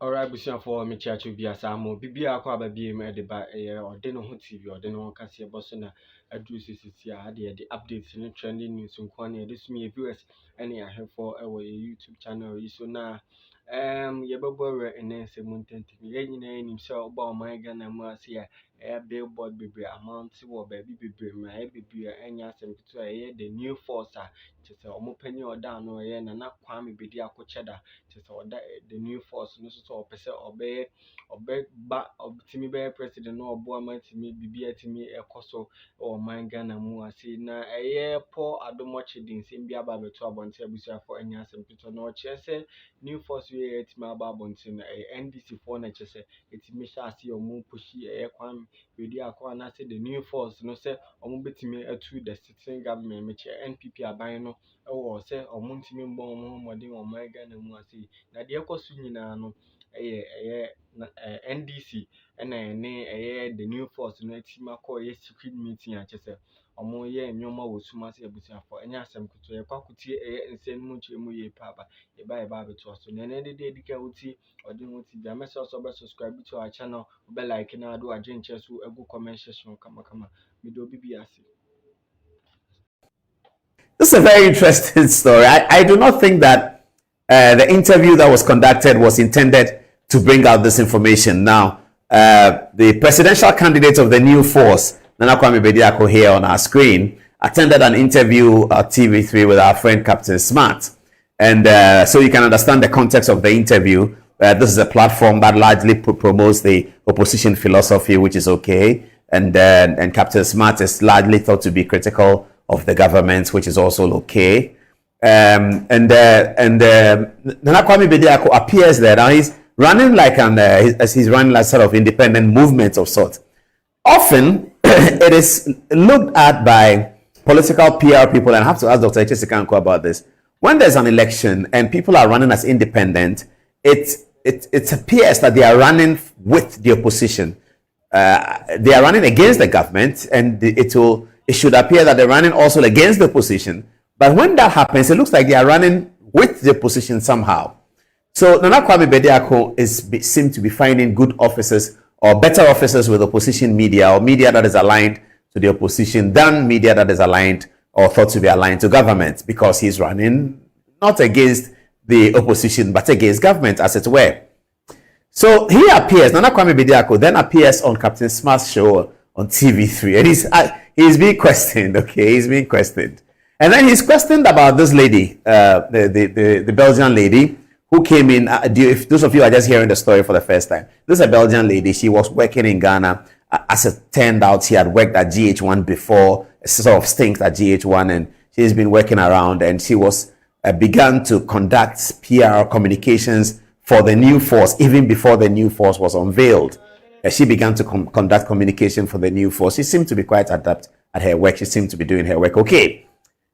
Alright, Busia for me church will be a samo. Bibia Quaba be made by a or dinner TV or dinner Cassia Bossona addresses the updates in the trending news in Quania. This me viewers any I have for our YouTube channel. So now Yababa and Nancy Munten to me any himself about my gun and Marcia a billboard baby amount to baby my baby and Yassam to the new force. Just a open or down or and not Kwame Bedia Cocheda. Just the new force no so pese obey ba obtimi be president no obo amantimi bibia timi ekoso o man Ghana mu ase na po adomoche din sim bia ba beto abonte abusia for anya asem pito no chese new force we etimi aba abonte na NDC for na chese etimi sha ase o mu pushi kwan wedi akwa na say the new force no say omo betimi atu the sitting government meche NPP aban no say omo ntimi mbon omo modin o man Ghana mu ase na de ekoso nyina no NDC and the new force no team call secret meeting and chese omo ye nyoma wo sumase abusia for enya asem kuto ye kwakuti nsen mu chemu ye papa e ba beto so na de dika wuti odi wuti bia message so be subscribe to our channel be like na do agenche so egu comment section kama me do bibiase. This is a very interesting story. I do not think that the interview that was conducted was intended to bring out this information. Now, the presidential candidate of the new force, Nana Kwame Bediako, here on our screen, attended an interview at TV3 with our friend Captain Smart. And so you can understand the context of the interview. This is a platform that largely promotes the opposition philosophy, which is okay. And Captain Smart is largely thought to be critical of the government, which is also okay. Nana Kwame Bediako appears there. Now he's running like he's running like sort of independent movement of sorts. Often it is looked at by political PR people, and I have to ask Dr. Echesikanko about this. When there's an election and people are running as independent, it appears that they are running with the opposition. They are running against the government, and it should appear that they're running also against the opposition. But when that happens, it looks like they are running with the opposition somehow. So Nana Kwame Bediako seems to be finding good officers or better officers with opposition media or media that is aligned to the opposition than media that is aligned or thought to be aligned to government, because he's running not against the opposition but against government, as it were. So he appears, Nana Kwame Bediako then appears on Captain Smart's show on TV3, and he's being questioned. Okay, he's being questioned, and then he's questioned about this lady, the Belgian lady who came in. If those of you are just hearing the story for the first time, this is a Belgian lady. She was working in Ghana. As it turned out, she had worked at GH1 before, sort of stinks at GH1, and she's been working around, and she was began to conduct PR communications for the new force even before the new force was unveiled. She began to conduct communication for the new force. She seemed to be quite adept at her work. She seemed to be doing her work okay.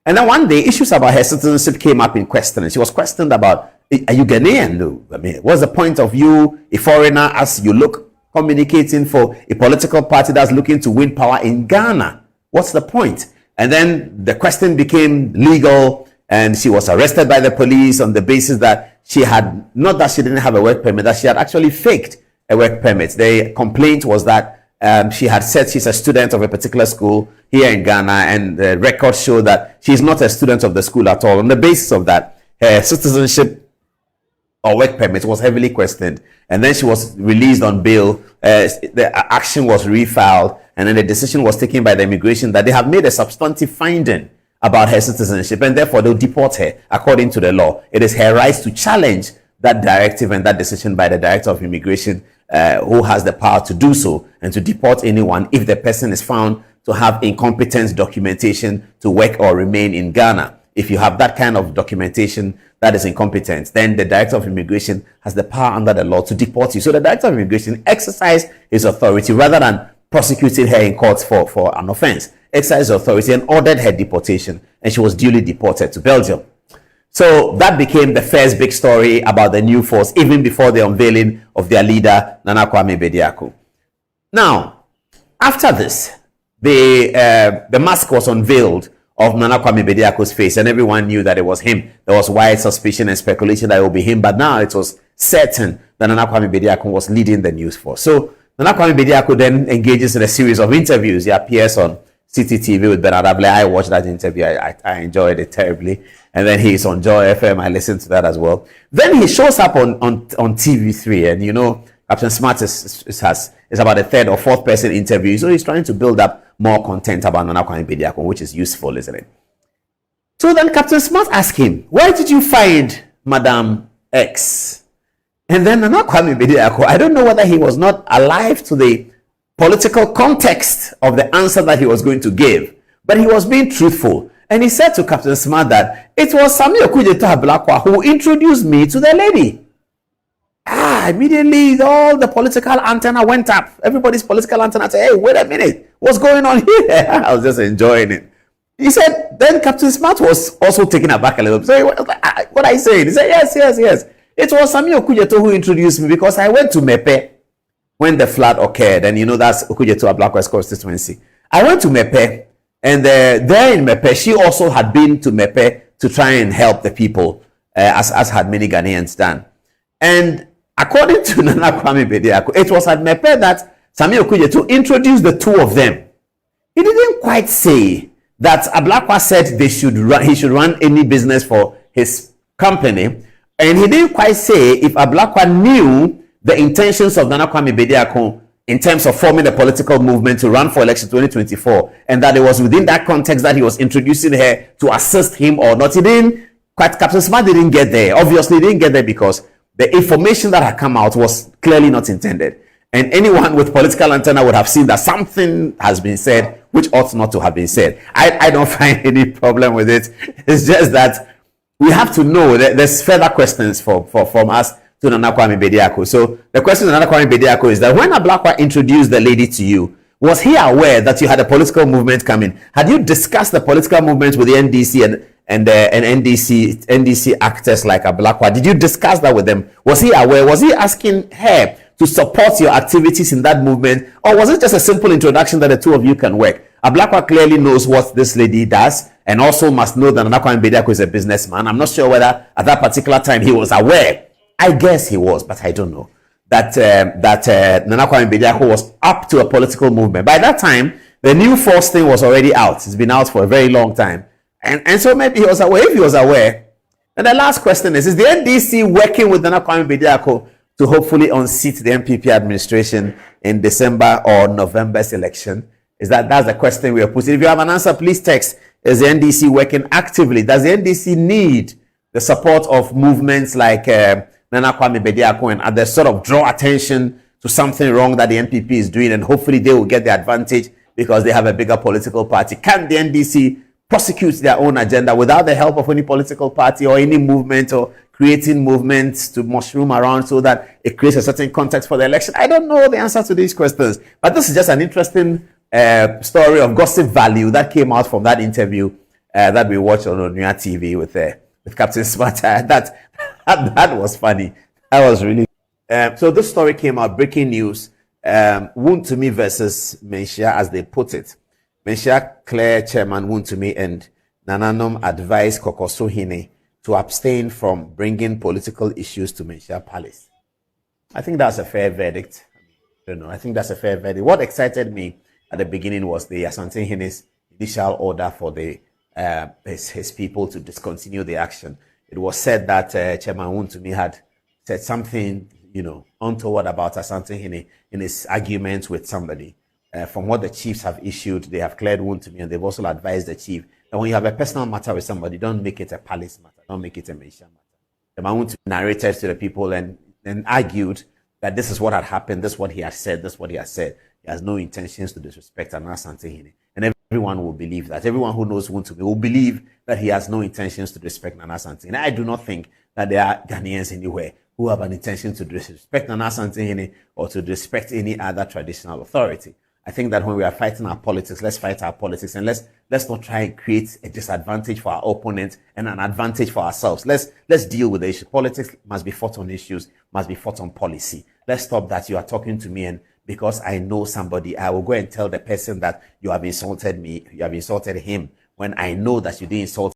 And then one day, issues about her citizenship came up in question. She was questioned about, are you Ghanaian? No. I mean, what's the point of you, a foreigner, as you look, communicating for a political party that's looking to win power in Ghana? What's the point? And then the question became legal, and she was arrested by the police on the basis that she had, not that she didn't have a work permit, that she had actually faked a work permit. The complaint was that she had said she's a student of a particular school here in Ghana, and the records show that she's not a student of the school at all. On the basis of that, her citizenship or work permit was heavily questioned, and then she was released on bail. The action was refiled, and then the decision was taken by the immigration that they have made a substantive finding about her citizenship, and therefore they'll deport her according to the law. It is her right to challenge that directive and that decision by the Director of Immigration, who has the power to do so and to deport anyone if the person is found to have incompetent documentation to work or remain in Ghana. If you have that kind of documentation that is incompetent, then the Director of Immigration has the power under the law to deport you. So the Director of Immigration exercised his authority rather than prosecuting her in court for an offense, exercised authority and ordered her deportation, and she was duly deported to Belgium. So that became the first big story about the new force, even before the unveiling of their leader, Nana Kwame Bediako. Now, after this, the mask was unveiled of Nana Kwame Bediako's face, and everyone knew that it was him. There was wide suspicion and speculation that it would be him, but now it was certain that Nana Kwame Bediako was leading the news force. So Nana Kwame Bediako then engages in a series of interviews. He appears on CTTV with Bernard Able. I watched that interview. I enjoyed it terribly. And then he's on Joy FM. I listened to that as well. Then he shows up on TV3, and you know, Captain Smart is about a third or fourth person interview. So he's trying to build up more content about Nana Kwame Bediako, which is useful, isn't it? So then Captain Smart asked him, why did you find Madam X? And then Nana Kwame Bediako, I don't know whether he was not alive to the political context of the answer that he was going to give, but he was being truthful. And he said to Captain Smart that it was Samuel Okudzeto Ablakwa who introduced me to the lady. Immediately all the political antenna went up. Everybody's political antenna said, hey, wait a minute, what's going on here? I was just enjoying it. He said, then Captain Smart was also taken aback a little bit. So what are you saying? He said, yes. It was Samuel Okudzeto who introduced me because I went to Mepe when the flood occurred. And you know, that's Okudzeto Ablakwa's constituency. I went to Mepe. And there in Mepe, she also had been to Mepe to try and help the people, as had many Ghanaians done. And according to Nana Kwame Bediako, it was at Mepe that Samuel Okudzeto introduced the two of them. He didn't quite say that Ablakwa said he should run any business for his company. And he didn't quite say if Ablakwa knew the intentions of Nana Kwame Bediako in terms of forming a political movement to run for election 2024, and that it was within that context that he was introducing her to assist him or not. He didn't quite, Captain Smart didn't get there. Obviously, he didn't get there because the information that had come out was clearly not intended. And anyone with political antenna would have seen that something has been said which ought not to have been said. I don't find any problem with it. It's just that we have to know that there's further questions from us to Nana Kwame Bediako. So the question to Nana Kwame Bediako is that when Ablakwa introduced the lady to you, was he aware that you had a political movement coming? Had you discussed the political movement with the NDC and NDC actors like Ablakwa? Did you discuss that with them? Was he aware? Was he asking her to support your activities in that movement? Or was it just a simple introduction that the two of you can work? Ablakwa clearly knows what this lady does and also must know that Nana Kwame Bediako is a businessman. I'm not sure whether at that particular time he was aware. I guess he was, but I don't know. That Nana Kwame Bediako was up to a political movement. By that time, the new force thing was already out. It's been out for a very long time. And so maybe he was aware. If he was aware, and the last question is the NDC working with Nana Kwame Bediako to hopefully unseat the NPP administration in December or November's election? That's the question we are putting. If you have an answer, please text. Is the NDC working actively? Does the NDC need the support of movements like Nana Kwame Bediako and others sort of draw attention to something wrong that the NPP is doing, and hopefully they will get the advantage because they have a bigger political party? Can the NDC prosecute their own agenda without the help of any political party or any movement, or creating movements to mushroom around so that it creates a certain context for the election? I don't know the answer to these questions, but this is just an interesting story of gossip value that came out from that interview that we watched on Onua TV with Captain Smart. That was funny. That was really. So this story came out, breaking news. Wontumi versus Menchia, as they put it. Menchia Clare Chairman Wontumi and Nananom advised Kokosohene to abstain from bringing political issues to Menchia Palace. I think that's a fair verdict. I don't know. I think that's a fair verdict. What excited me at the beginning was the Asante Hene's initial order for his people to discontinue the action. It was said that Chairman Wontumi had said something, untoward about Asante Hene in his argument with somebody. From what the chiefs have issued, they have cleared Wontumi, and they've also advised the chief that when you have a personal matter with somebody, don't make it a palace matter, don't make it a Menchia matter. Chairman Wontumi narrated to the people and argued that this is what had happened, this is what he has said, this is what he has said. He has no intentions to disrespect Asante Hene. And everyone will believe that. Everyone who knows Wontumi will believe that he has no intentions to disrespect Nana Asante Hene. I do not think that there are Ghanaians anywhere who have an intention to disrespect Nana Asante Hene or to disrespect any other traditional authority. I think that when we are fighting our politics, let's fight our politics, and let's not try and create a disadvantage for our opponent and an advantage for ourselves. Let's deal with the issue. Politics must be fought on issues, must be fought on policy. Let's stop that. You are talking to me, and because I know somebody, I will go and tell the person that you have insulted me, you have insulted him, when I know that you didn't insult